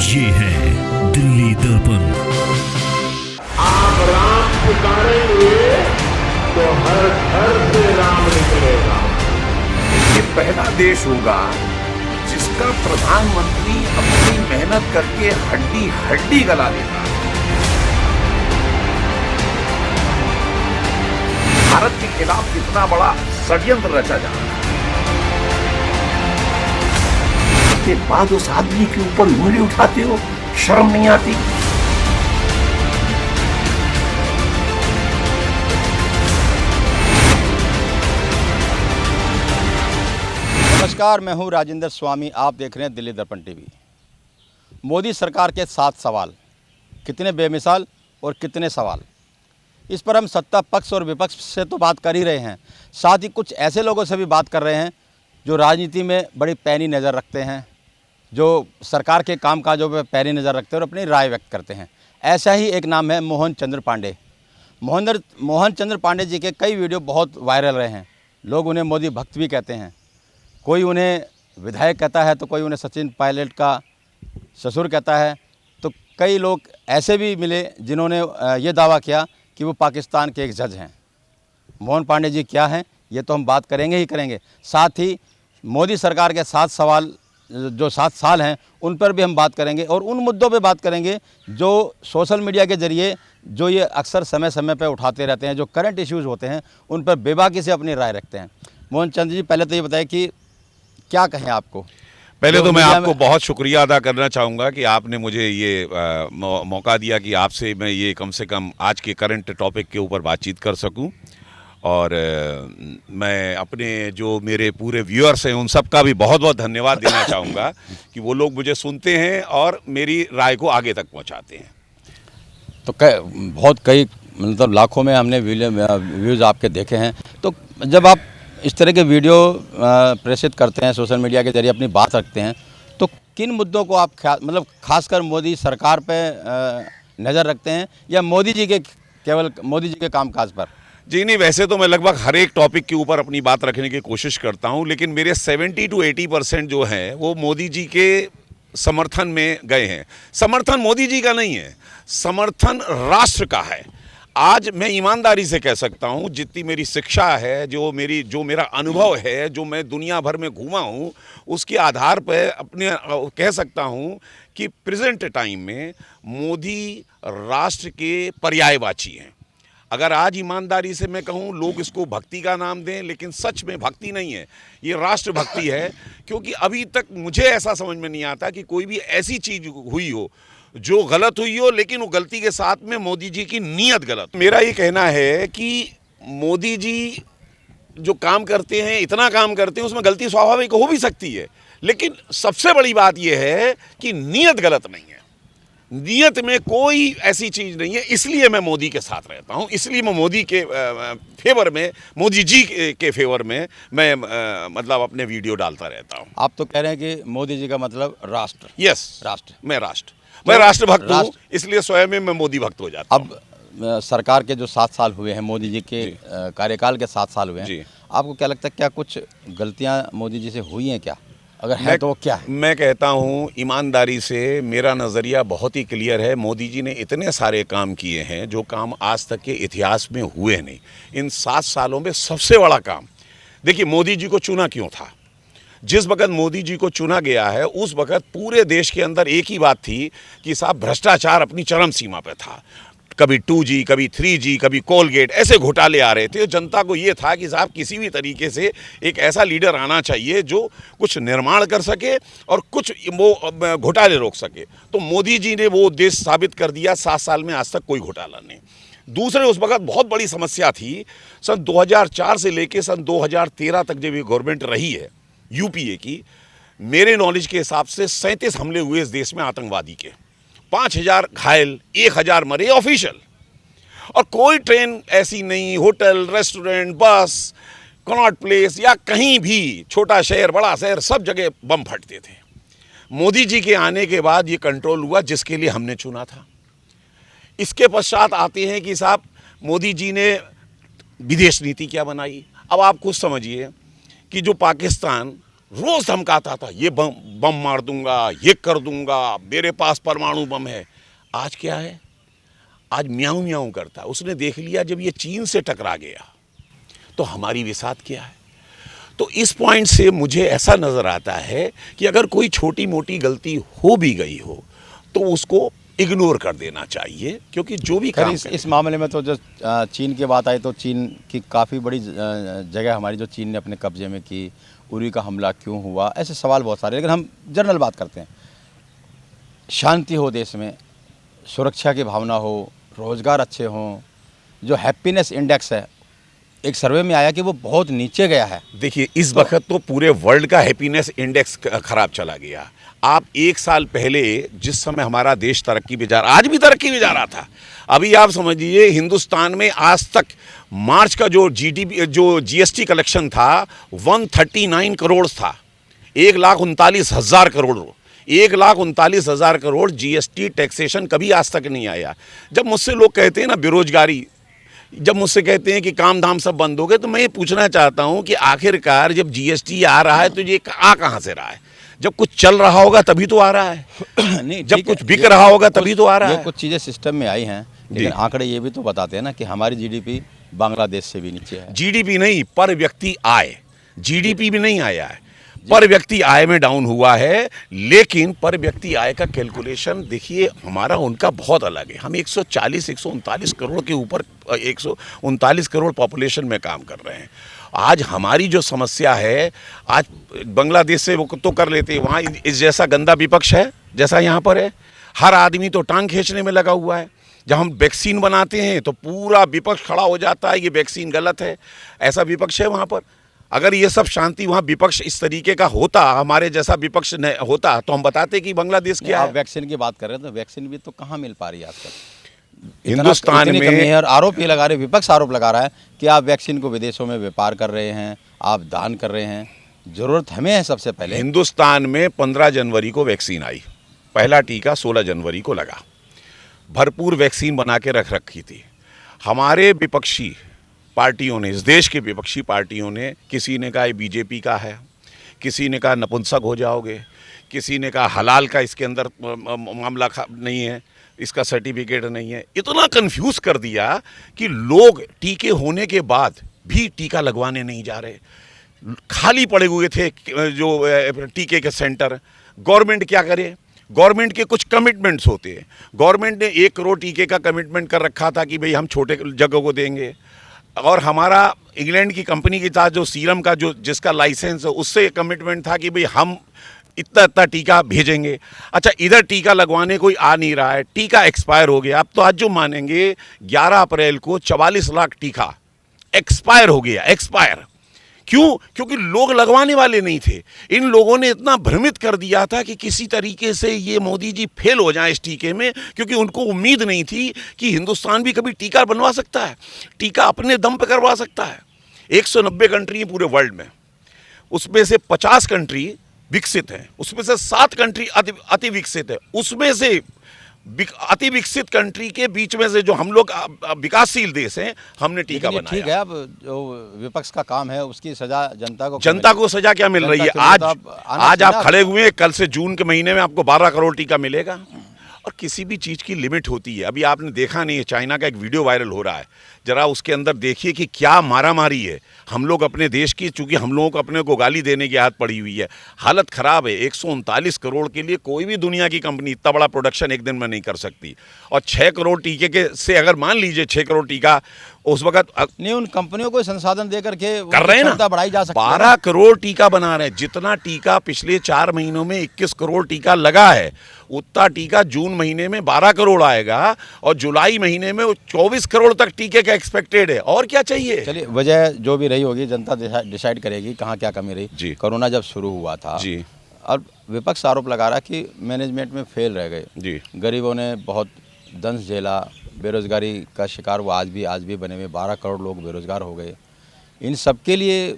ये है दिल्ली दर्पण। आप राम पुकारेंगे तो हर घर से राम निकलेगा। ये पहला देश होगा जिसका प्रधानमंत्री अपनी मेहनत करके हड्डी हड्डी गला देगा। भारत के खिलाफ कितना बड़ा षड्यंत्र रचा जा रहा है, इसके बाद उस आदमी के ऊपर उंगली उठाते हो, शर्म नहीं आती? नमस्कार, मैं हूं राजेंद्र स्वामी। आप देख रहे हैं दिल्ली दर्पण टीवी। मोदी सरकार के 7 सवाल, कितने बेमिसाल और कितने सवाल। इस पर हम सत्ता पक्ष और विपक्ष से तो बात कर ही रहे हैं, साथ ही कुछ ऐसे लोगों से भी बात कर रहे हैं जो राजनीति में बड़ी पैनी नज़र रखते हैं, जो सरकार के कामकाजों पर पैनी नज़र रखते हैं और अपनी राय व्यक्त करते हैं। ऐसा ही एक नाम है मोहन चंद्र पांडे। मोहन चंद्र पांडे जी के कई वीडियो बहुत वायरल रहे हैं। लोग उन्हें मोदी भक्त भी कहते हैं। कोई उन्हें विधायक कहता है तो कोई उन्हें सचिन पायलट का ससुर कहता है, तो कई लोग ऐसे भी मिले जिन्होंने ये दावा किया कि वो पाकिस्तान के एक जज हैं। मोहन पांडे जी क्या हैं, ये तो हम बात करेंगे ही करेंगे। साथ ही मोदी सरकार के 7 सवाल, जो 7 साल हैं, उन पर भी हम बात करेंगे और उन मुद्दों पे बात करेंगे जो सोशल मीडिया के ज़रिए जो ये अक्सर समय समय पर उठाते रहते हैं, जो करंट इश्यूज़ होते हैं, उन पर बेबाकी से अपनी राय रखते हैं। मोहन चंद्र जी, पहले तो ये बताएं कि क्या कहें आपको। पहले तो मैं आपको बहुत शुक्रिया अदा करना चाहूँगा कि आपने मुझे ये मौका दिया कि आपसे मैं ये कम से कम आज के करंट टॉपिक के ऊपर बातचीत कर सकूं। और मैं अपने जो मेरे पूरे व्यूअर्स हैं उन सब का भी बहुत बहुत धन्यवाद देना चाहूँगा कि वो लोग मुझे सुनते हैं और मेरी राय को आगे तक पहुँचाते हैं। तो कई मतलब लाखों में हमने व्यूज़ आपके देखे हैं। तो जब आप इस तरह के वीडियो प्रेषित करते हैं, सोशल मीडिया के जरिए अपनी बात रखते हैं, तो किन मुद्दों को आप मतलब खासकर मोदी सरकार पे नज़र रखते हैं या मोदी जी के, केवल मोदी जी के कामकाज पर? जी नहीं, वैसे तो मैं लगभग हर एक टॉपिक के ऊपर अपनी बात रखने की कोशिश करता हूं, लेकिन मेरे 70 to 80% जो हैं वो मोदी जी के समर्थन में गए हैं। समर्थन मोदी जी का नहीं है, समर्थन राष्ट्र का है। आज मैं ईमानदारी से कह सकता हूं, जितनी मेरी शिक्षा है, जो मेरा अनुभव है, जो मैं दुनिया भर में घूमा हूं, उसके आधार पर अपने कह सकता हूं कि प्रेजेंट टाइम में मोदी राष्ट्र के पर्यायवाची हैं। अगर आज ईमानदारी से मैं कहूं, लोग इसको भक्ति का नाम दें, लेकिन सच में भक्ति नहीं है, ये राष्ट्र भक्ति है। क्योंकि अभी तक मुझे ऐसा समझ में नहीं आता कि कोई भी ऐसी चीज़ हुई हो जो गलत हुई हो, लेकिन वो गलती के साथ में मोदी जी की नीयत गलत। मेरा ये कहना है कि मोदी जी जो काम करते हैं, इतना काम करते हैं, उसमें गलती स्वाभाविक हो भी सकती है, लेकिन सबसे बड़ी बात यह है कि नीयत गलत नहीं है। नीयत में कोई ऐसी चीज़ नहीं है। इसलिए मैं मोदी के साथ रहता हूँ, इसलिए मैं मोदी के फेवर में, मोदी जी के फेवर में मैं मतलब अपने वीडियो डालता रहता हूँ। आप तो कह रहे हैं कि मोदी जी का मतलब राष्ट्र। यस, राष्ट्र। मैं राष्ट्र भक्त हूँ, इसलिए स्वयं में मैं मोदी भक्त हो जाता हूँ। अब सरकार के जो 7 साल हुए हैं, मोदी जी के कार्यकाल के 7 साल हुए हैं, आपको क्या लगता है, क्या कुछ गलतियां मोदी जी से हुई हैं क्या? अगर है तो क्या है? मैं कहता हूं ईमानदारी से, मेरा नज़रिया बहुत ही क्लियर है। मोदी जी ने इतने सारे काम किए हैं जो काम आज तक के इतिहास में हुए नहीं। इन 7 सालों में सबसे बड़ा काम, देखिए मोदी जी को चुना क्यों था? जिस वक्त मोदी जी को चुना गया है, उस वक्त पूरे देश के अंदर एक ही बात थी कि साहब भ्रष्टाचार अपनी चरम सीमा पर था। कभी 2G, कभी 3G, कभी कोलगेट, ऐसे घोटाले आ रहे थे। जनता को ये था कि साहब किसी भी तरीके से एक ऐसा लीडर आना चाहिए जो कुछ निर्माण कर सके और कुछ वो घोटाले रोक सके। तो मोदी जी ने वो उद्देश्य साबित कर दिया। 7 साल में आज तक कोई घोटाला नहीं। दूसरे, उस वक्त बहुत बड़ी समस्या थी। सन 2004 से लेकर सन 2013 तक जब ये गवर्नमेंट रही है यूपीए की, मेरे नॉलेज के हिसाब से 37 हमले हुए इस देश में आतंकवादी के, 5000 घायल, 1000 मरे ऑफिशियल। और कोई ट्रेन ऐसी नहीं, होटल, रेस्टोरेंट, बस, कनॉट प्लेस या कहीं भी, छोटा शहर, बड़ा शहर, सब जगह बम फटते थे। मोदी जी के आने के बाद ये कंट्रोल हुआ, जिसके लिए हमने चुना था। इसके पश्चात आते हैं कि साहब मोदी जी ने विदेश नीति क्या बनाई। अब आप खुद समझिए कि जो पाकिस्तान रोज धमकाता था, ये बम मार दूंगा, ये कर दूंगा, मेरे पास परमाणु बम है। आज क्या है? आज म्याऊं म्याऊं करता है। उसने देख लिया जब ये चीन से टकरा गया तो हमारी विसात क्या है। तो इस पॉइंट से मुझे ऐसा नज़र आता है कि अगर कोई छोटी मोटी गलती हो भी गई हो तो उसको इग्नोर कर देना चाहिए, क्योंकि जो भी काम इस मामले में तो जो चीन की बात आई तो चीन की काफ़ी बड़ी जगह हमारी जो चीन ने अपने कब्जे में की, उरी का हमला क्यों हुआ, ऐसे सवाल बहुत सारे। लेकिन हम जनरल बात करते हैं, शांति हो देश में, सुरक्षा की भावना हो, रोज़गार अच्छे हों, जो हैप्पीनेस इंडेक्स है एक सर्वे में आया कि वो बहुत नीचे गया है। देखिए इस वक्त तो पूरे वर्ल्ड का हैप्पीनेस इंडेक्स खराब चला गया। आप एक साल पहले जिस समय हमारा देश तरक्की में जा रहा, आज भी तरक्की में जा रहा था, अभी आप समझिए हिंदुस्तान में आज तक मार्च का जो जीडीपी जो जीएसटी कलेक्शन था 139 करोड़ था। 1,39,000 करोड़, 1,39,000 करोड़ जीएसटी टैक्सेशन कभी आज तक नहीं आया। जब मुझसे लोग कहते हैं ना बेरोजगारी, जब मुझसे कहते हैं कि काम धाम सब बंद हो गए, तो मैं ये पूछना चाहता हूं कि आखिरकार जब जीएसटी आ रहा है तो ये कहां से रहा है? जब कुछ चल रहा होगा तभी तो आ रहा है। नहीं, जब कुछ बिक रहा होगा तभी तो आ रहा है। कुछ चीज़ें सिस्टम में आई हैं, लेकिन आंकड़े ये भी तो बताते हैं ना कि हमारी जीडीपी बांग्लादेश से भी नीचे है। जीडीपी नहीं, पर व्यक्ति आय, जीडीपी भी नहीं आया है, पर व्यक्ति आय में डाउन हुआ है। लेकिन पर व्यक्ति आय का कैलकुलेशन देखिए हमारा उनका बहुत अलग है। हम 139 करोड़ के ऊपर 139 करोड़ पॉपुलेशन में काम कर रहे हैं। आज हमारी जो समस्या है, आज बांग्लादेश से वो तो कर लेते हैं, वहाँ इस जैसा गंदा विपक्ष है जैसा यहाँ पर है। हर आदमी तो टांग खींचने में लगा हुआ है। जब हम वैक्सीन बनाते हैं तो पूरा विपक्ष खड़ा हो जाता है, ये वैक्सीन गलत है, ऐसा विपक्ष है वहाँ पर। अगर ये सब शांति वहाँ विपक्ष इस तरीके का होता, हमारे जैसा विपक्ष होता, तो हम बताते कि बांग्लादेश क्या है। आप वैक्सीन की बात कर रहे हैं तो वैक्सीन भी तो कहाँ मिल पा रही है आजकल हिंदुस्तान में है। और आरोप ये लगा रहे, विपक्ष आरोप लगा रहा है कि आप वैक्सीन को विदेशों में व्यापार कर रहे हैं, आप दान कर रहे हैं। जरूरत हमें है सबसे पहले। हिंदुस्तान में 15 जनवरी को वैक्सीन आई, पहला टीका 16 जनवरी को लगा। भरपूर वैक्सीन बना के रख रखी थी। हमारे विपक्षी पार्टियों ने, इस देश के विपक्षी पार्टियों ने, किसी ने कहा ये बीजेपी का है, किसी ने कहा नपुंसक हो जाओगे, किसी ने कहा हलाल का इसके अंदर मामला नहीं है, इसका सर्टिफिकेट नहीं है। इतना कंफ्यूज कर दिया कि लोग टीके होने के बाद भी टीका लगवाने नहीं जा रहे। खाली पड़े हुए थे जो टीके के सेंटर। गवर्नमेंट क्या करे? गवर्नमेंट के कुछ कमिटमेंट्स होते हैं। गवर्नमेंट ने 1 करोड़ टीके का कमिटमेंट कर रखा था कि भाई हम छोटे जगह को देंगे, और हमारा इंग्लैंड की कंपनी के साथ जो सीरम का जो जिसका लाइसेंस है उससे कमिटमेंट था कि भाई हम इतना टीका भेजेंगे। अच्छा, इधर टीका लगवाने कोई आ नहीं रहा है, टीका एक्सपायर हो गया। अब तो आज जो मानेंगे 11 अप्रैल को 44 लाख टीका एक्सपायर हो गया। एक्सपायर क्यों? क्योंकि लोग लगवाने वाले नहीं थे। इन लोगों ने इतना भ्रमित कर दिया था कि किसी तरीके से ये मोदी जी फेल हो जाएं इस टीके में, क्योंकि उनको उम्मीद नहीं थी कि हिंदुस्तान भी कभी टीका बनवा सकता है, टीका अपने दम पर करवा सकता है। 190 कंट्री है पूरे वर्ल्ड में, उसमें से 50 कंट्री विकसित हैं, उसमें से 7 कंट्री अति विकसित है। उसमें से अति विकसित कंट्री के बीच में से जो हम लोग विकासशील देश हैं, हमने टीका बनाया। ठीक है, अब जो विपक्ष का काम है उसकी सजा जनता को सजा क्या मिल रही है? आज आप खड़े हुए, कल से जून के महीने में आपको 12 करोड़ टीका मिलेगा। और किसी भी चीज़ की लिमिट होती है। अभी आपने देखा नहीं है, चाइना का एक वीडियो वायरल हो रहा है, जरा उसके अंदर देखिए कि क्या मारामारी है। हम लोग अपने देश की, चूंकि हम लोगों को अपने को गाली देने की आदत पड़ी हुई है, हालत ख़राब है। 139 करोड़ के लिए कोई भी दुनिया की कंपनी इतना बड़ा प्रोडक्शन एक दिन में नहीं कर सकती। और 6 करोड़ टीके के से अगर मान लीजिए 6 करोड़ टीका उस वक्त नहीं, उन कंपनियों को संसाधन दे करके कर रहे हैं ना, बढ़ाई जा सकती है। 12 करोड़ टीका बना रहे हैं। जितना टीका पिछले 4 महीनों में 21 करोड़ टीका लगा है, उतना टीका जून महीने में 12 करोड़ आएगा, और जुलाई महीने में 24 करोड़ तक टीके का एक्सपेक्टेड है। और क्या चाहिए? चलिए, वजह जो भी रही होगी जनता डिसाइड करेगी कहाँ क्या कमी रही। कोरोना जब शुरू हुआ था जी, और विपक्ष आरोप लगा रहा कि मैनेजमेंट में फेल रह गए जी, गरीबों ने बहुत दंश झेला, बेरोजगारी का शिकार वो आज भी बने हुए 12 करोड़ लोग बेरोजगार हो गए। इन सब के लिए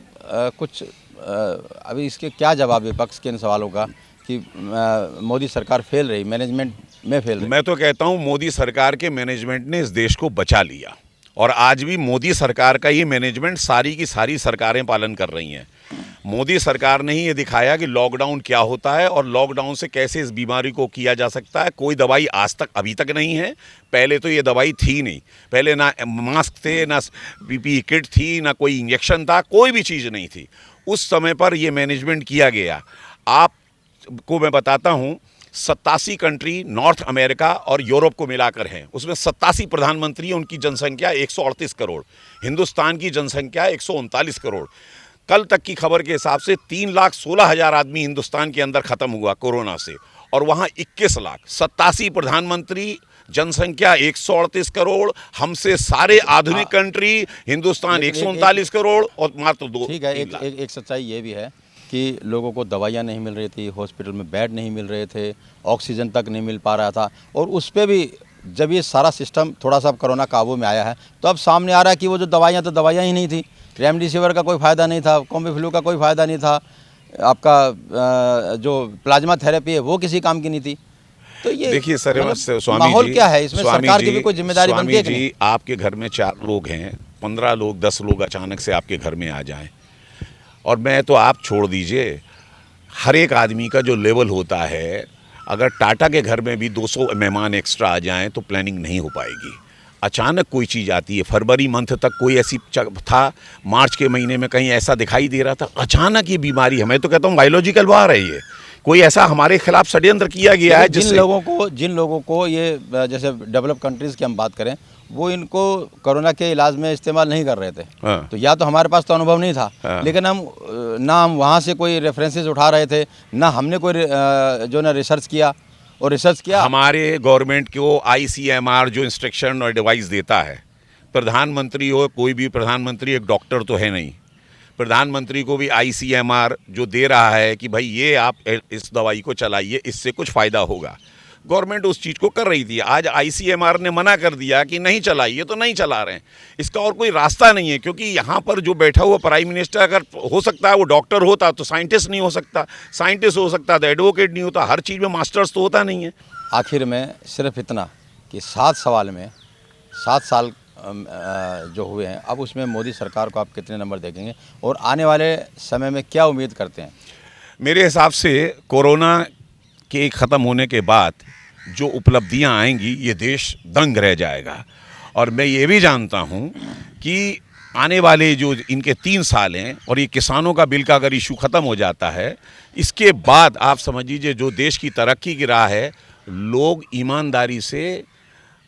अभी इसके क्या जवाब विपक्ष के इन सवालों का कि मोदी सरकार फेल रही, मैनेजमेंट में फेल रही? मैं तो कहता हूँ मोदी सरकार के मैनेजमेंट ने इस देश को बचा लिया, और आज भी मोदी सरकार का ये मैनेजमेंट सारी की सारी सरकारें पालन कर रही हैं। मोदी सरकार ने ही ये दिखाया कि लॉकडाउन क्या होता है और लॉकडाउन से कैसे इस बीमारी को किया जा सकता है। कोई दवाई आज तक अभी तक नहीं है, पहले तो ये दवाई थी नहीं, पहले ना मास्क थे, ना पीपीई किट थी, ना कोई इंजेक्शन था, कोई भी चीज़ नहीं थी। उस समय पर ये मैनेजमेंट किया गया। आपको मैं बताता हूँ, 87 कंट्री नॉर्थ अमेरिका और यूरोप को मिलाकर हैं, उसमें 87 प्रधानमंत्री, उनकी जनसंख्या 138 करोड़, हिंदुस्तान की जनसंख्या 139 करोड़। कल तक की खबर के हिसाब से 3,16,000 आदमी हिंदुस्तान के अंदर ख़त्म हुआ कोरोना से, और वहाँ 21 लाख, 87 प्रधानमंत्री, जनसंख्या 138 करोड़, हमसे सारे आधुनिक कंट्री, हिंदुस्तान 139 करोड़ और मात्र 2। ठीक है, एक सच्चाई ये भी है कि लोगों को दवाइयाँ नहीं मिल रही थी, हॉस्पिटल में बेड नहीं मिल रहे थे, ऑक्सीजन तक नहीं मिल पा रहा था, और उस पर भी जब ये सारा सिस्टम थोड़ा सा कोरोना काबू में आया है तो अब सामने आ रहा है कि वो जो दवाइयाँ, तो दवाइयाँ ही नहीं थी। रेमडेसिविर का कोई फ़ायदा नहीं था, कोम्बिफ्लू का कोई फ़ायदा नहीं था, आपका जो प्लाज्मा थेरेपी है वो किसी काम की नहीं थी। तो ये देखिए सर, स्वामी माहौल जी, क्या है इसमें, सरकार की भी कोई जिम्मेदारी बनती है कि नहीं? आपके घर में 4 लोग हैं, 15 लोग, 10 लोग अचानक से आपके घर में आ जाएं, और मैं तो आप छोड़ दीजिए, हर एक आदमी का जो लेवल होता है, अगर टाटा के घर में भी 200 मेहमान एक्स्ट्रा आ जाएं तो प्लानिंग नहीं हो पाएगी। अचानक कोई चीज़ आती है, फरवरी मंथ तक कोई ऐसी था, मार्च के महीने में कहीं ऐसा दिखाई दे रहा था, अचानक ये बीमारी, हमें तो कहता हूँ बायोलॉजिकल वार है ये, कोई ऐसा हमारे खिलाफ षड्यंत्र किया गया है जिन लोगों को ये, जैसे डेवलप कंट्रीज़ की हम बात करें, वो इनको कोरोना के इलाज में इस्तेमाल नहीं कर रहे थे। हाँ। तो या तो हमारे पास तो अनुभव नहीं था, हाँ। लेकिन हम वहाँ से कोई रेफरेंसेस उठा रहे थे, ना हमने कोई जो ना रिसर्च किया, और रिसर्च किया हमारे गवर्नमेंट को ICMR जो इंस्ट्रक्शन और एडवाइस देता है, प्रधानमंत्री हो, कोई भी प्रधानमंत्री एक डॉक्टर तो है नहीं, प्रधानमंत्री को भी ICMR जो दे रहा है कि भाई ये आप इस दवाई को चलाइए, इससे कुछ फ़ायदा होगा, गवर्नमेंट उस चीज़ को कर रही थी। आज ICMR ने मना कर दिया कि नहीं चलाइए, तो नहीं चला रहे हैं। इसका और कोई रास्ता नहीं है, क्योंकि यहाँ पर जो बैठा हुआ प्राइम मिनिस्टर, अगर हो सकता है वो डॉक्टर होता तो साइंटिस्ट नहीं हो सकता, साइंटिस्ट हो सकता तो एडवोकेट नहीं होता, हर चीज़ में मास्टर्स तो होता नहीं है। आखिर में सिर्फ इतना कि 7 सवाल में 7 साल जो हुए हैं, अब उसमें मोदी सरकार को आप कितने नंबर देखेंगे, और आने वाले समय में क्या उम्मीद करते हैं? मेरे हिसाब से कोरोना के ख़त्म होने के बाद जो उपलब्धियां आएंगी, ये देश दंग रह जाएगा। और मैं ये भी जानता हूं कि आने वाले जो इनके 3 साल हैं, और ये किसानों का बिल का अगर इशू ख़त्म हो जाता है, इसके बाद आप समझ लीजिए जो देश की तरक्की की राह है, लोग ईमानदारी से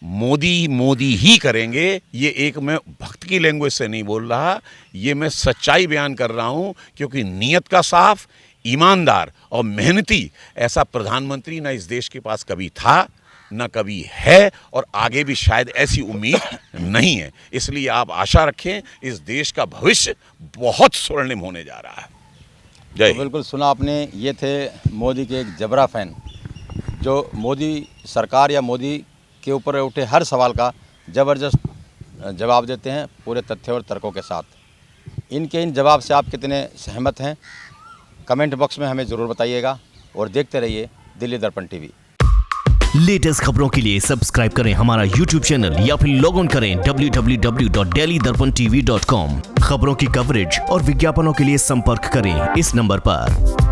मोदी मोदी ही करेंगे। ये एक मैं भक्त की लैंग्वेज से नहीं बोल रहा, ये मैं सच्चाई बयान कर रहा हूँ, क्योंकि नीयत का साफ, ईमानदार और मेहनती ऐसा प्रधानमंत्री ना इस देश के पास कभी था, ना कभी है, और आगे भी शायद ऐसी उम्मीद नहीं है। इसलिए आप आशा रखें, इस देश का भविष्य बहुत स्वर्णिम होने जा रहा है। जय तो बिल्कुल सुना आपने, ये थे मोदी के एक जबरा फैन, जो मोदी सरकार या मोदी के ऊपर उठे हर सवाल का ज़बरदस्त जवाब देते हैं, पूरे तथ्य और तर्कों के साथ। इनके इन जवाब से आप कितने सहमत हैं, कमेंट बॉक्स में हमें ज़रूर बताइएगा, और देखते रहिए दिल्ली दर्पण टीवी। लेटेस्ट खबरों के लिए सब्सक्राइब करें हमारा YouTube चैनल या फिर लॉग ऑन करें www.delhidarpantv.com। खबरों की कवरेज और विज्ञापनों के लिए संपर्क करें इस नंबर पर।